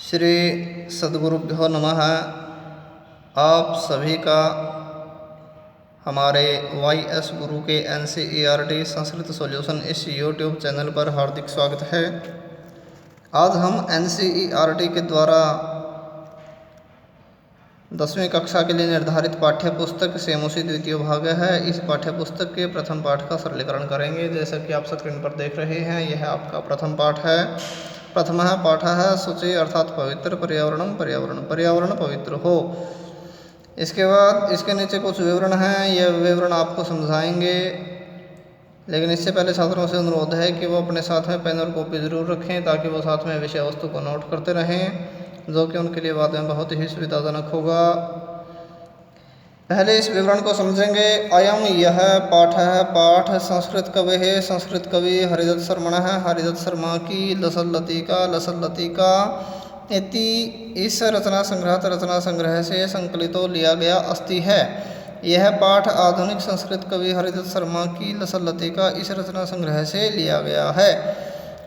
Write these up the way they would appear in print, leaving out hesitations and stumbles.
श्री सद्गुरुभ्यो नमः। आप सभी का हमारे YS गुरु के NCERT संस्कृत सॉल्यूशन इस यूट्यूब चैनल पर हार्दिक स्वागत है। आज हम NCERT के द्वारा 10वीं कक्षा के लिए निर्धारित पाठ्य पुस्तक सेमोसी द्वितीय भाग है। इस पाठ्य पुस्तक के प्रथम पाठ का सरलीकरण करेंगे। जैसा कि आप स्क्रीन पर देख रहे हैं, यह आपका प्रथम पाठ है। प्रथम पाठ है शुचि अर्थात पवित्र, पर्यावरणम पर्यावरण पवित्र हो। इसके बाद इसके नीचे कुछ विवरण हैं, यह विवरण आपको समझाएंगे, लेकिन इससे पहले छात्रों से अनुरोध है कि वो अपने साथ में पेन और कॉपी जरूर रखें, ताकि वो साथ में विषय वस्तु को नोट करते रहें, जो कि उनके लिए बाद में बहुत ही सुविधाजनक होगा। पहले इस विवरण को समझेंगे। अयम यह पाठ है, पाठ संस्कृत कवि है, संस्कृत कवि हरिदत्त शर्मण है, हरिदत्त शर्मा की लसल्लतिका इति इस रचना संग्रह से संकलितो लिया गया अस्ति है। यह पाठ आधुनिक संस्कृत कवि हरिदत्त शर्मा की लसल्लतिका इस रचना संग्रह से लिया गया है।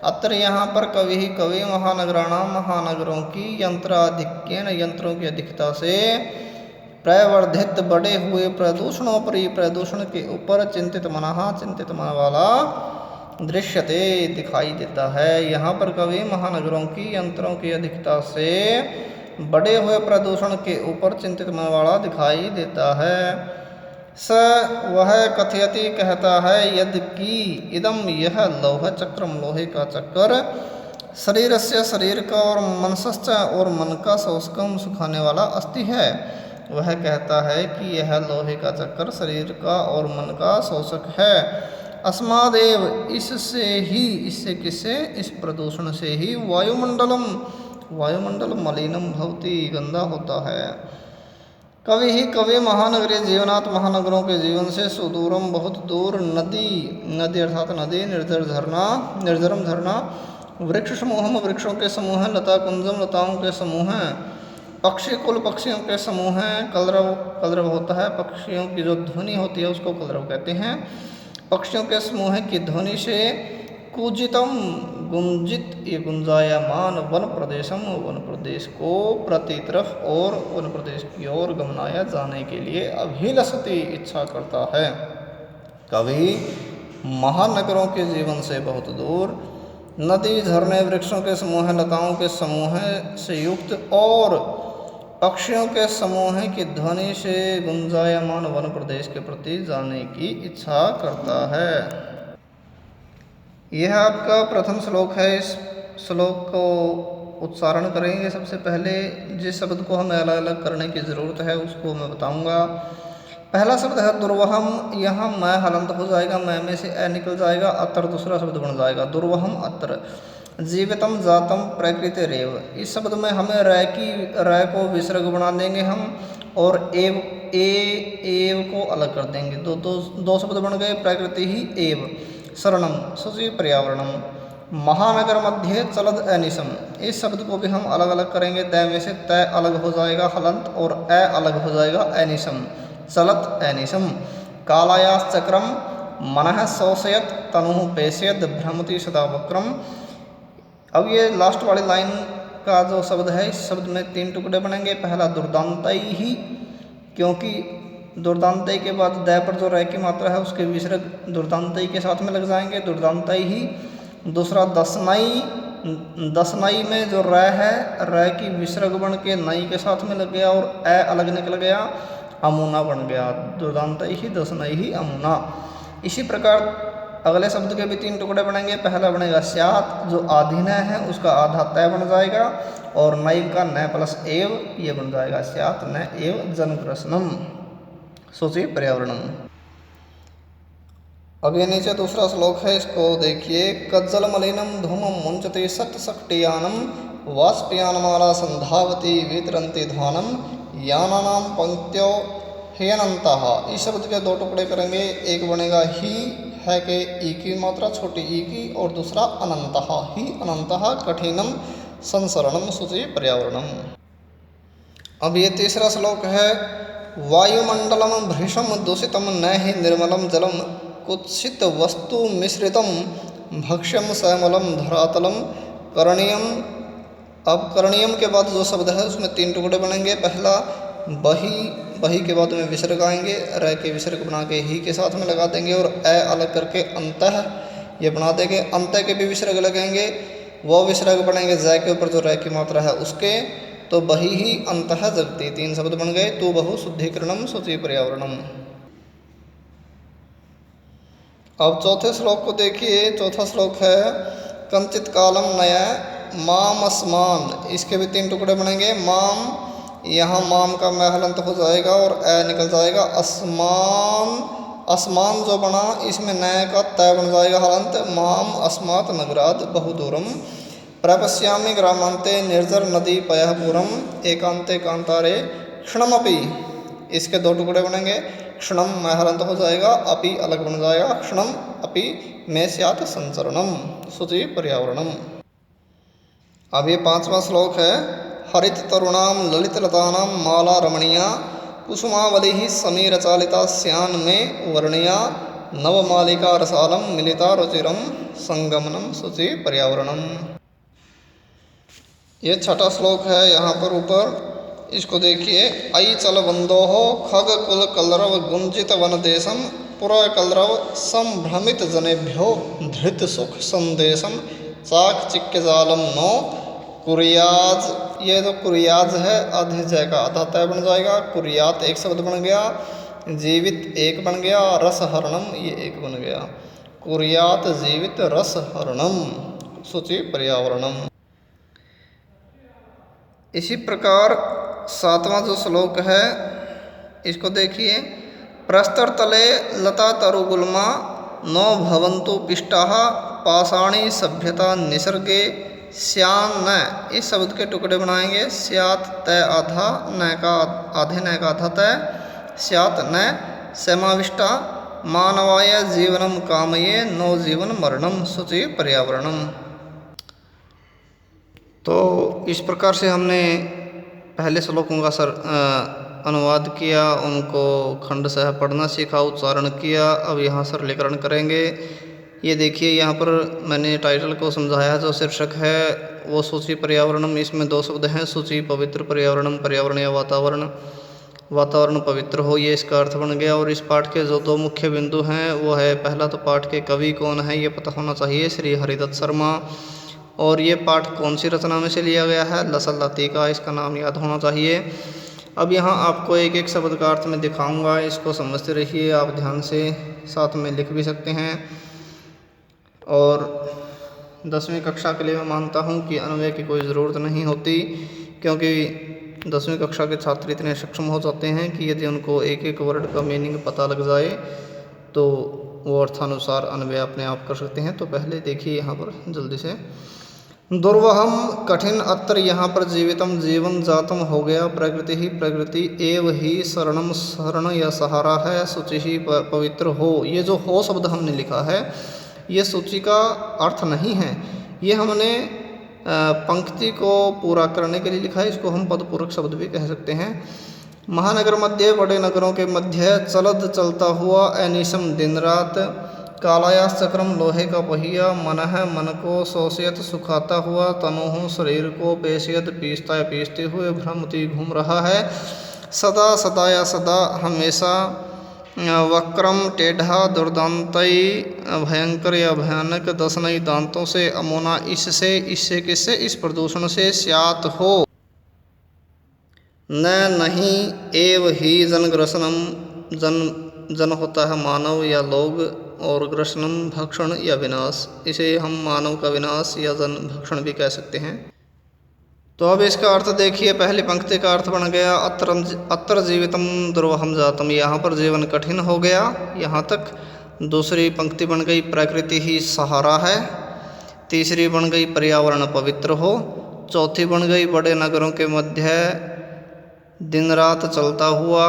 अत्र यहाँ पर कवि महानगराणाम महानगरों की यंत्राधिक्येन यंत्रों की अधिकता से प्रवर्धित बढ़े हुए प्रदूषणोपरि प्रदूषण के ऊपर चिंतित मन वाला दृश्यते दिखाई देता है। यहाँ पर कवि महानगरों की यंत्रों की अधिकता से बढ़े हुए प्रदूषण के ऊपर चिंतित मन वाला दिखाई देता है। स वह कथयति कहता है, यद्यपि इदम यह लौह चक्रम लोहे का चक्कर शरीर से शरीर का और मनसश्च और मन का शोषकम सुखाने वाला अस्ति है। वह कहता है कि यह लोहे का चक्कर शरीर का और मन का शोषक है। अस्मादेव इससे किससे, इस प्रदूषण से ही वायुमंडल मलिनम भवति गंदा होता है। कवि महानगरीय जीवनात् महानगरों के जीवन से सुदूरम बहुत दूर नदी अर्थात नदी, निर्जरम झरना, वृक्ष समूहम वृक्षों के समूह, लता कुंजम लताओं के समूह, पक्षी कुल पक्षियों के समूह, कलरव होता है पक्षियों की जो ध्वनि होती है उसको कलरव कहते हैं। पक्षियों के समूह की ध्वनि से कूजितम गुंजित ये गुंजायमान वन प्रदेश को प्रति तरफ और वन प्रदेश की ओर गमनाया जाने के लिए अभिलषति इच्छा करता है। कवि महानगरों के जीवन से बहुत दूर नदी, झरने, वृक्षों के समूह, लताओं के समूह से युक्त और पक्षियों के समूह की ध्वनि से गुंजायमान वन प्रदेश के प्रति जाने की इच्छा करता है। यह आपका प्रथम श्लोक है। इस श्लोक को उच्चारण करेंगे। सबसे पहले जिस शब्द को हमें अलग अलग करने की ज़रूरत है उसको मैं बताऊंगा। पहला शब्द है दुर्वहम। यहाँ मैं हलंत हो जाएगा, मैं में से ए निकल जाएगा, अत्र दूसरा शब्द बन जाएगा दुर्वहम अत्र। जीवितम जातम प्रकृति रेव, इस शब्द में हमें रै को विसर्ग बना देंगे हम, और एव को अलग कर देंगे। दो शब्द बन गए, प्रकृति ही एव। शरणम शुचि पर्यावरणम। महानगर मध्य चलद अनिशम, इस शब्द को भी हम अलग अलग करेंगे। द में से तय अलग हो जाएगा हलंत, और ए अलग हो जाएगा अनिशम, चलत अनिशम। कालायास चक्रम मनः शोषयत तनुः पेशयद भ्रमति सदा वक्रम। अब ये लास्ट वाली लाइन का जो शब्द है, इस शब्द में 3 टुकड़े बनेंगे। पहला दुर्दांतई ही, क्योंकि दुर्दांतई के बाद द पर जो रै की मात्रा है उसके विसर्ग दुर्दांतई के साथ में लग जाएंगे, दुर्दांतई ही। दूसरा दसनाई में जो रै है, रै की विसर्ग बन के नई के साथ में लग गया और ए अलग निकल गया, अमुना बन गया, दुर्दांतई ही दसनाई ही अमुना। इसी प्रकार अगले शब्द के भी 3 टुकड़े बनेंगे। पहला बनेगा स्यात, जो आधिनय है उसका आधा तय बन जाएगा, और नई का न प्लस एव ये बन जाएगा स्यात न एव जनप्रश्नम शुचि पर्यावरणम। अब ये नीचे दूसरा श्लोक है, इसको देखिए। कज्जल मलिनम धूमम मुंचते सक्त सक्टियानम वाष्पयानमाला संधावती वितरंती ध्वानम यानानाम पंक्त्यो हेयनंतः। इस शब्द के 2 टुकड़े करेंगे। एक बनेगा ही है के ई की मात्रा छोटी ई की, और दूसरा अनंतः ही अनंतः कठिनम संसरणम शुचि पर्यावरणम। अब ये तीसरा श्लोक है। वायुमंडलम भृशम दूषितम न हि निर्मलम जलम कुत्सित वस्तु मिश्रितम भक्ष्यम श्यामलम धरातलम करणीयम अब करणीयम के बाद जो शब्द है उसमें 3 टुकड़े बनेंगे। पहला बही, बही के बाद में विसर्ग आएंगे, र के विसर्ग बना के ही के साथ में लगा देंगे और ए अलग करके अंतः ये बना देंगे। अंत के भी विसर्ग लगेंगे, वो विसर्ग बनेंगे ज के ऊपर जो र की मात्रा है उसके, तो बही ही अंतः जगती। 3 शब्द बन गए। तू बहु शुद्धिकरणम शुचि पर्यावरणम। अब चौथे श्लोक को देखिए। चौथा श्लोक है कंचित कालम नय माम अस्मान। इसके भी 3 टुकड़े बनेंगे। माम, यहाँ माम का मैं हलंत हो जाएगा और ए निकल जाएगा। अस्मान, अस्मान जो बना इसमें नय का तय बन जाएगा हलंत। माम अस्मात् नगराद बहुदूरम प्रपश्यामि ग्रामांते निर्जर नदी पयः पूरम एकांते कांतारे क्षणमपि। इसके 2 टुकड़े बनेंगे। क्षणम में हलंत हो जाएगा, अपि अलग बन जाएगा। क्षणम अपि में स्यात् संचरणम शुचि पर्यावरणम। अब ये 5वां श्लोक है हरित तरुणाम ललित लतानाम माला रमणीया कुसुमावली ही समीर चालिता स्यान में वर्णिया नवमालिका रसालम मिलिता रुचिरम संगमनम शुचि पर्यावरणम। ये 6ठा श्लोक है यहाँ पर ऊपर, इसको देखिए। अयि चल बंदोहो खग कुल कलरव गुंजित वन देशम पुरा कलरव संभ्रमित जनेभ्यो धृत सुख संदेशम चाक चिक्के जालम नो कुरियाज। ये जो कुरियाज है आधे जय का आधा तय बन जाएगा। कुरियात एक शब्द बन गया, जीवित एक बन गया, रस हरणम ये एक बन गया। कुरियात जीवित रस हरणम शुचि पर्यावरणम। इसी प्रकार 7वां जो श्लोक है इसको देखिए। प्रस्तर तले लता तरुगुल्मा नो भवन्तु पिष्टाः पाषाणी सभ्यता निसर्गे स्यान न। इस शब्द के टुकड़े बनाएंगे। स्यात तय आधा, न का आधे न का आधा तय, स्यात न समाविष्टा मानवाय जीवनम कामये नो जीवन मरणम शुचि पर्यावरणम। तो इस प्रकार से हमने पहले श्लोकों का अनुवाद किया, उनको खंडशः पढ़ना सीखा, उच्चारण किया। अब यहाँ सरलीकरण करेंगे। ये देखिए यहाँ पर मैंने टाइटल को समझाया। जो शीर्षक है वो शुचि पर्यावरणम। इसमें 2 शब्द हैं, शुचि पवित्र, पर्यावरणम पर्यावरण या वातावरण, वातावरण पवित्र हो, ये इसका अर्थ बन गया। और इस पाठ के जो 2 मुख्य बिंदु हैं वो है, पहला तो पाठ के कवि कौन है ये पता होना चाहिए, श्री हरिदत्त शर्मा। और ये पाठ कौन सी रचना में से लिया गया है, लसल लतीका, इसका नाम याद होना चाहिए। अब यहाँ आपको एक एक शब्द का अर्थ में दिखाऊंगा, इसको समझते रहिए आप ध्यान से, साथ में लिख भी सकते हैं। और 10वीं कक्षा के लिए मैं मानता हूँ कि अन्वय की कोई ज़रूरत नहीं होती, क्योंकि 10वीं कक्षा के छात्र इतने सक्षम हो जाते हैं कि यदि उनको एक एक वर्ड का मीनिंग पता लग जाए तो वो अर्थानुसार अन्वय अपने आप कर सकते हैं। तो पहले देखिए यहाँ पर जल्दी से। दुर्वहम कठिन अत्र, यहाँ पर जीवितम जीवन जातम हो गया। प्रकृति ही प्रकृति, एव ही शरणम शरण या सहारा है। शुचि ही पवित्र हो। ये जो हो शब्द हमने लिखा है ये सूची का अर्थ नहीं है, ये हमने पंक्ति को पूरा करने के लिए लिखा है। इसको हम पदपूरक शब्द भी कह सकते हैं। महानगर मध्य, बड़े नगरों के मध्य, चलद चलता हुआ अनिशम दिन रात, कालायास चक्रम लोहे का पहिया, मन है मन को शोषयत सुखाता हुआ, तनोह शरीर को पेशियत पीसता या पीसते हुए भ्रमती घूम रहा है। सदा सदा या सदा हमेशा, वक्रम टेढ़ा, दुर्दांतई भयंकर या भयानक, दसनई दांतों से, अमोना इससे, इससे किससे, इस प्रदूषण से, स्यात हो न नहीं, एव ही जनग्रसनम, जन होता है मानव या लोग, और ग्रसनम भक्षण या विनाश, इसे हम मानव का विनाश या जन भक्षण भी कह सकते हैं। तो अब इसका अर्थ देखिए। पहली पंक्ति का अर्थ बन गया अत्र जीवितम दुर्वहम जातम, यहाँ पर जीवन कठिन हो गया, यहाँ तक। दूसरी पंक्ति बन गई प्रकृति ही सहारा है। तीसरी बन गई पर्यावरण पवित्र हो। चौथी बन गई बड़े नगरों के मध्य दिन रात चलता हुआ,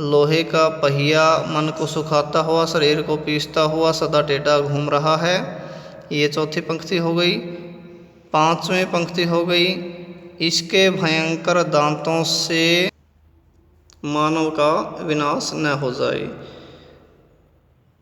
लोहे का पहिया, मन को सुखाता हुआ, शरीर को पीसता हुआ, सदा टेढ़ा घूम रहा है। ये चौथी पंक्ति हो गई। पांचवी पंक्ति हो गई इसके भयंकर दांतों से मानव का विनाश न हो जाए।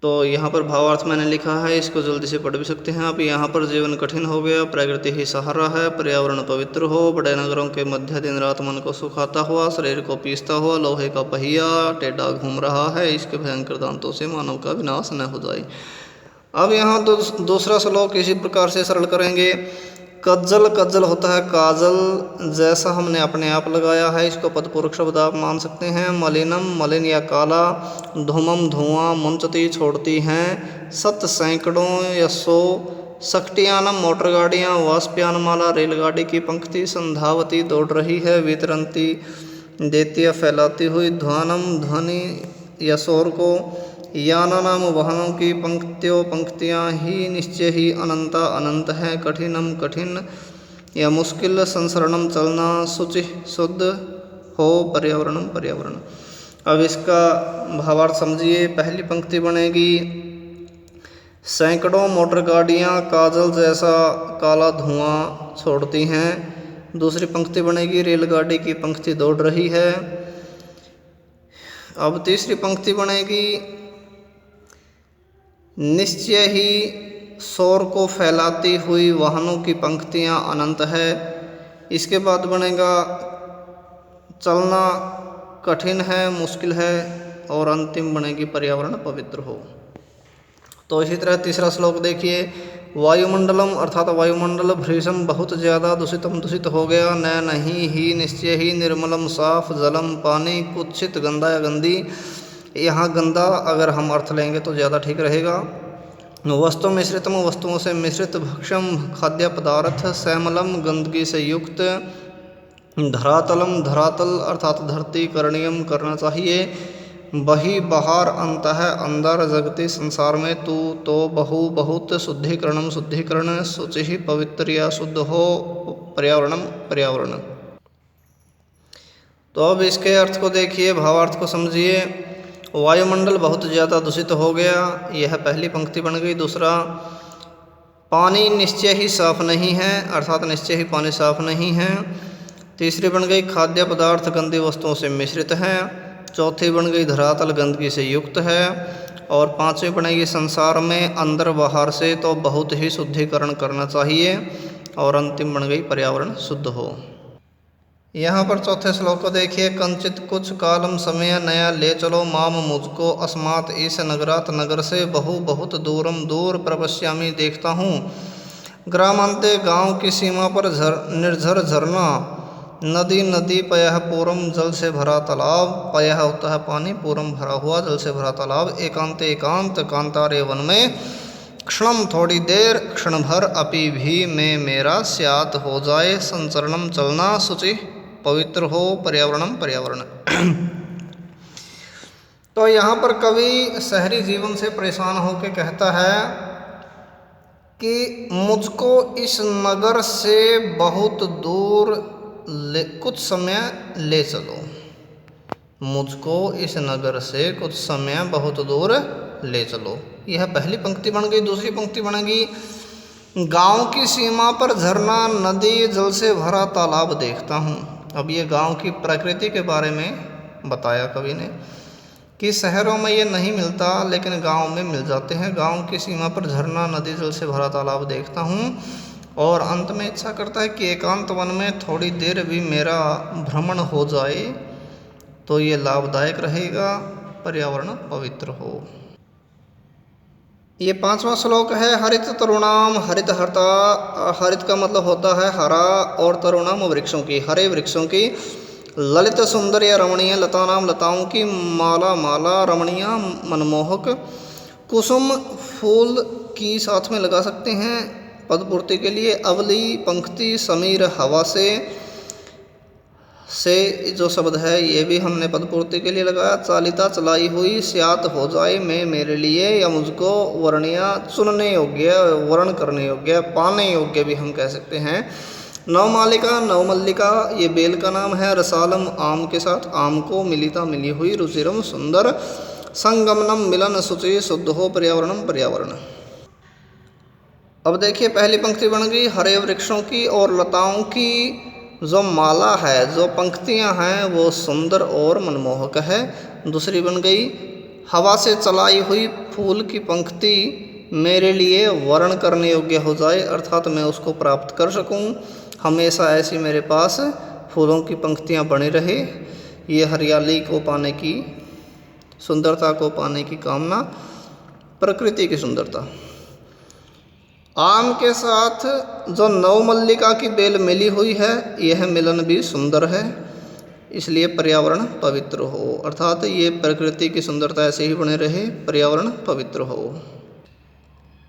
तो यहाँ पर भावार्थ मैंने लिखा है, इसको जल्दी से पढ़ भी सकते हैं आप। यहाँ पर जीवन कठिन हो गया, प्रकृति ही सहारा है, पर्यावरण पवित्र हो, बड़े नगरों के मध्य दिन रात मन को सुखाता हुआ, शरीर को पीसता हुआ लोहे का पहिया टेढ़ा घूम रहा है, इसके भयंकर दांतों से मानव का विनाश न हो जाए। अब यहाँ दूसरा श्लोक इसी प्रकार से सरल करेंगे। कज्जल, कज्जल होता है काजल, जैसा हमने अपने आप लगाया है, इसको पदपूर्वक शब्द आप मान सकते हैं। मलिनम, मलिन या काला। धूमम, धुआं। मुंचती, छोड़ती हैं। सत, सैकड़ों या 100। सक्टियानम, मोटर गाड़ियाँ। वाष्पयानमाला, रेलगाड़ी की पंक्ति। संधावती, दौड़ रही है। वितरंती, देती या फैलाती हुई। ध्वानम, ध्वनि या शोर को। यानानाम, वाहनों की पंक्तियों, पंक्तियाँ ही निश्चय ही अनंता, अनंत है। कठिनम, कठिन या मुश्किल। संसरणम, चलना। शुचि, शुद्ध हो। पर्यावरणम, पर्यावरण। अब इसका भावार्थ समझिए। पहली पंक्ति बनेगी सैकड़ों मोटर गाड़ियाँ काजल जैसा काला धुआं छोड़ती हैं। दूसरी पंक्ति बनेगी रेलगाड़ी की पंक्ति दौड़ रही है। अब तीसरी पंक्ति बनेगी निश्चय ही शोर को फैलाती हुई वाहनों की पंक्तियाँ अनंत है। इसके बाद बनेगा चलना कठिन है, मुश्किल है, और अंतिम बनेगी पर्यावरण पवित्र हो। तो इसी तरह तीसरा श्लोक देखिए। वायुमंडलम अर्थात वायुमंडल भृशम बहुत ज़्यादा दूषितम दूषित हो गया। न नहीं ही निश्चय ही निर्मलम साफ। जलम पानी कुत्सित गंदा या गंदी। यहाँ गंदा अगर हम अर्थ लेंगे तो ज़्यादा ठीक रहेगा। वस्तु मिश्रितम वस्तुओं से मिश्रित। भक्षम खाद्य पदार्थ। श्यामलम गंदगी से युक्त। धरातलम धरातल अर्थात धरती। करणीयम करना चाहिए। बही बाहर अंत है अंदर जगती संसार में। तू तो बहु बहुत। शुद्धिकरणम शुद्धिकरण। शुचि पवित्र या शुद्ध हो। पर्यावरणम पर्यावरण। तो अब इसके अर्थ को देखिए, भावार्थ को समझिए। वायुमंडल बहुत ज़्यादा दूषित हो गया, यह पहली पंक्ति बन गई। दूसरा, पानी निश्चय ही साफ नहीं है अर्थात निश्चय ही पानी साफ नहीं है। तीसरी बन गई खाद्य पदार्थ गंदी वस्तुओं से मिश्रित हैं। चौथी बन गई धरातल गंदगी से युक्त है। और पांचवी बनेगी संसार में अंदर बाहर से तो बहुत ही शुद्धिकरण करना चाहिए। और अंतिम बन गई पर्यावरण शुद्ध हो। यहाँ पर चौथे श्लोक को देखिए। कंचित कुछ कालम समय नया ले चलो माम मुझको अस्मात इस नगरात नगर से बहु बहुत दूरम दूर प्रपश्यामी देखता हूँ। ग्रामांते गांव की सीमा पर निर्झर झरना। नदी नदी पयः पूरम जल से भरा तालाब। पयः होता है पानी, पूरम भरा हुआ जल से भरा तालाब। एकांते एकांत कांतारे वन में। क्षणम थोड़ी देर क्षण भर अपि भी में मेरा स्यात हो जाए। संचरणम चलना। शुचि पवित्र हो। पर्यावरणम पर्यावरण। तो यहाँ पर कवि शहरी जीवन से परेशान होकर कहता है कि मुझको इस नगर से बहुत दूर कुछ समय ले चलो। मुझको इस नगर से कुछ समय बहुत दूर ले चलो। यह पहली पंक्ति बन गई। दूसरी पंक्ति बनेगी गांव की सीमा पर झरना नदी जल से भरा तालाब देखता हूँ। अब ये गांव की प्रकृति के बारे में बताया कवि ने कि शहरों में ये नहीं मिलता लेकिन गांव में मिल जाते हैं। गांव की सीमा पर झरना नदी जल से भरा तालाब देखता हूँ। और अंत में इच्छा करता है कि एकांत वन में थोड़ी देर भी मेरा भ्रमण हो जाए तो ये लाभदायक रहेगा। पर्यावरण पवित्र हो। ये पांचवा श्लोक है। हरित तरुणाम हरित हरता। हरित का मतलब होता है हरा और तरुणाम वृक्षों की, हरे वृक्षों की। ललित सुंदर या रमणीय लता नाम लताओं की। माला माला रमणीय मनमोहक। कुसुम फूल की साथ में लगा सकते हैं पदपूर्ति के लिए। अवली पंक्ति समीर हवा से जो शब्द है ये भी हमने पदपूर्ति के लिए लगाया। चालिता चलाई हुई। स्यात हो जाए मैं मेरे लिए या मुझको। वर्णिया चुनने योग्य वर्ण करने योग्य पाने योग्य भी हम कह सकते हैं। नवमालिका नवमल्लिका ये बेल का नाम है। रसालम आम के साथ आम को। मिलिता मिली हुई। रुचिरम सुंदर। संगमनम मिलन शुचि शुद्ध हो। पर्यावरणम पर्यावरण। अब देखिए पहली पंक्ति बन गई हरे वृक्षों की और लताओं की जो माला है, जो पंक्तियां हैं वो सुंदर और मनमोहक है। दूसरी बन गई हवा से चलाई हुई फूल की पंक्ति मेरे लिए वर्ण करने योग्य हो जाए, अर्थात मैं उसको प्राप्त कर सकूं। हमेशा ऐसी मेरे पास फूलों की पंक्तियां बनी रहे। ये हरियाली को पाने की, सुंदरता को पाने की कामना, प्रकृति की सुंदरता। आम के साथ जो नवमल्लिका की बेल मिली हुई है, यह मिलन भी सुंदर है, इसलिए पर्यावरण पवित्र हो, अर्थात ये प्रकृति की सुंदरता ऐसे ही बने रहे, पर्यावरण पवित्र हो।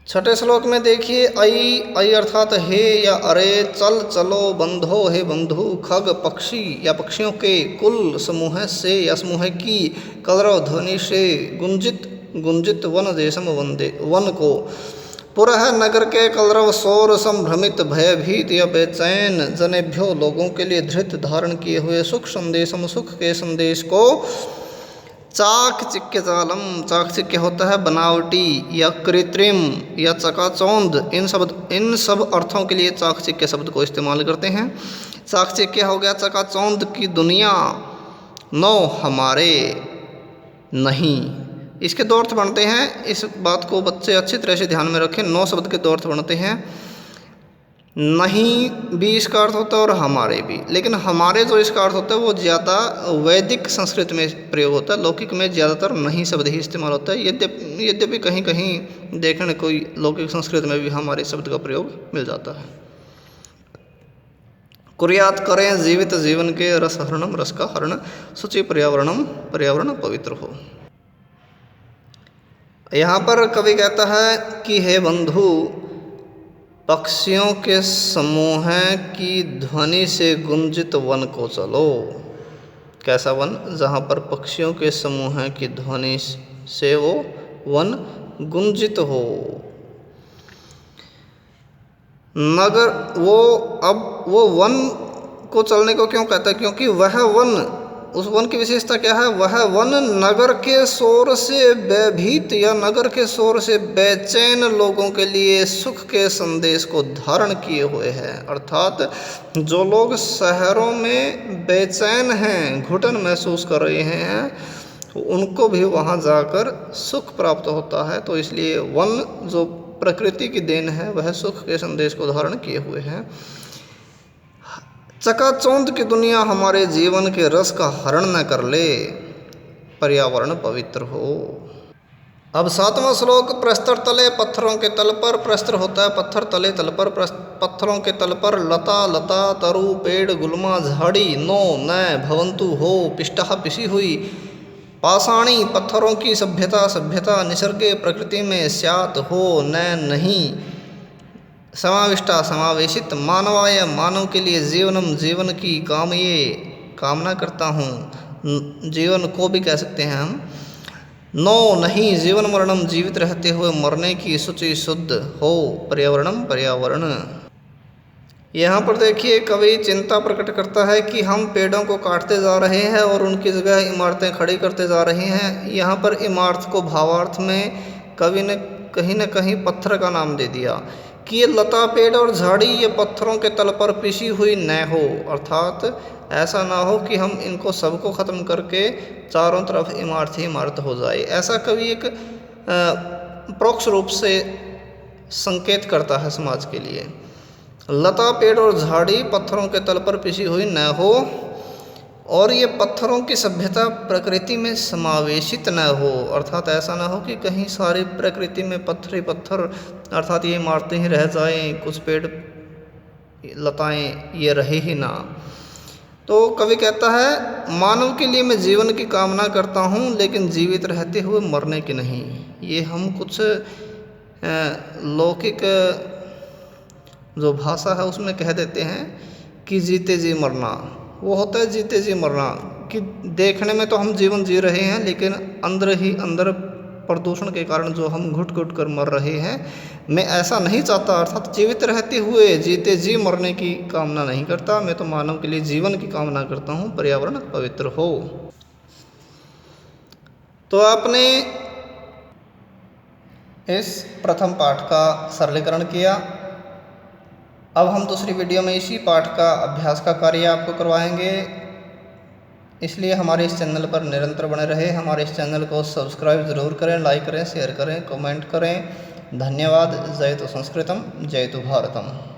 छठे श्लोक में देखिए, ऐ अर्थात हे या अरे, चल चलो, बंधो हे बंधु, खग पक्षी या पक्षियों के कुल समूह से या समूह की, कलरव ध्वनि से गुंजित गुंजित वन देशम वंदे वन को, पुरह नगर के कलरव शोर संभ्रमित भयभीत या बेचैन जनेभ्यो लोगों के लिए धृत धारण किए हुए सुख संदेशम सुख के संदेश को, चाकचिक्य जालम, चाकचिक्य होता है बनावटी या कृत्रिम या चकाचौंध, इन सब अर्थों के लिए चाकचिक्य शब्द को इस्तेमाल करते हैं। चाकचिक्य हो गया चकाचौंध की दुनिया, नो हमारे नहीं, इसके दो अर्थ बनते हैं। इस बात को बच्चे अच्छी तरह से ध्यान में रखें। नो शब्द के दो अर्थ बनते हैं, नहीं भी इसका अर्थ होता है और हमारे भी, लेकिन हमारे जो इसका अर्थ होता है वो ज़्यादा वैदिक संस्कृत में प्रयोग होता है, लौकिक में ज़्यादातर नहीं शब्द ही इस्तेमाल होता है। यद्यपि कहीं कहीं देखने कोई लौकिक संस्कृत में भी हमारे शब्द का प्रयोग मिल जाता है। कुर्यात करें जीवित जीवन के रस हरणम, रस का हरण, शुचि पर्यावरणम, पर्यावरण पवित्र हो। यहाँ पर कवि कहता है कि हे बंधु, पक्षियों के समूह की ध्वनि से गुंजित वन को चलो। कैसा वन? जहाँ पर पक्षियों के समूह की ध्वनि से वो वन गुंजित हो। नगर वो वन को चलने को क्यों कहता है? क्योंकि वह वन, उस वन की विशेषता क्या है? वह वन नगर के शोर से भयभीत या नगर के शोर से बेचैन लोगों के लिए सुख के संदेश को धारण किए हुए है, अर्थात जो लोग शहरों में बेचैन हैं, घुटन महसूस कर रहे हैं, उनको भी वहाँ जाकर सुख प्राप्त होता है। तो इसलिए वन जो प्रकृति की देन है, वह सुख के संदेश को धारण किए हुए है। चकाचौंध की दुनिया हमारे जीवन के रस का हरण न कर ले, पर्यावरण पवित्र हो। अब 7वां श्लोक, प्रस्तर तले पत्थरों के तल पर, प्रस्तर होता है पत्थर, तले तल पर, पत्थरों के तल पर, लता लता तरु पेड़ गुल्मा झाड़ी, नो न भवंतु हो, पिष्टः पिसी हुई, पाषाणी पत्थरों की सभ्यता, सभ्यता निसर्गे प्रकृति में स्यात् हो, न नहीं, समाविष्टा समावेशित, मानवाय मानव के लिए, जीवनम जीवन की, कामये कामना करता हूँ, जीवन को भी कह सकते हैं हम, नो नहीं जीवन मरणम जीवित रहते हुए मरने की, शुचि शुद्ध हो, पर्यावरणम पर्यावरण। यहाँ पर देखिए कवि चिंता प्रकट करता है कि हम पेड़ों को काटते जा रहे हैं और उनकी जगह इमारतें खड़ी करते जा रहे हैं। यहाँ पर इमारत को भावार्थ में कवि ने कहीं न कहीं पत्थर का नाम दे दिया कि ये लता पेड़ और झाड़ी ये पत्थरों के तल पर पिसी हुई न हो, अर्थात ऐसा ना हो कि हम इनको सबको ख़त्म करके चारों तरफ इमारत ही इमारत हो जाए। ऐसा कवि एक परोक्ष रूप से संकेत करता है समाज के लिए। लता पेड़ और झाड़ी पत्थरों के तल पर पिसी हुई न हो, और ये पत्थरों की सभ्यता प्रकृति में समावेशित न हो, अर्थात ऐसा ना हो कि कहीं सारी प्रकृति में पत्थर ही पत्थर, अर्थात ये इमारतें ही रह जाएं, कुछ पेड़ लताएं ये रहे ही ना। तो कवि कहता है मानव के लिए मैं जीवन की कामना करता हूँ, लेकिन जीवित रहते हुए मरने की नहीं। ये हम कुछ लौकिक जो भाषा है उसमें कह देते हैं कि जीते जी मरना, वो होता है जीते जी मरना, कि देखने में तो हम जीवन जी रहे हैं लेकिन अंदर ही अंदर प्रदूषण के कारण जो हम घुट घुट कर मर रहे हैं। मैं ऐसा नहीं चाहता, अर्थात जीवित रहते हुए जीते जी मरने की कामना नहीं करता। मैं तो मानव के लिए जीवन की कामना करता हूँ, पर्यावरण पवित्र हो। तो आपने इस प्रथम पाठ का सरलीकरण किया। अब हम दूसरी वीडियो में इसी पाठ का अभ्यास का कार्य आपको करवाएंगे। इसलिए हमारे इस चैनल पर निरंतर बने रहे। हमारे इस चैनल को सब्सक्राइब ज़रूर करें, लाइक करें, शेयर करें, कमेंट करें। धन्यवाद। जय तो संस्कृतम, जय तो भारतम।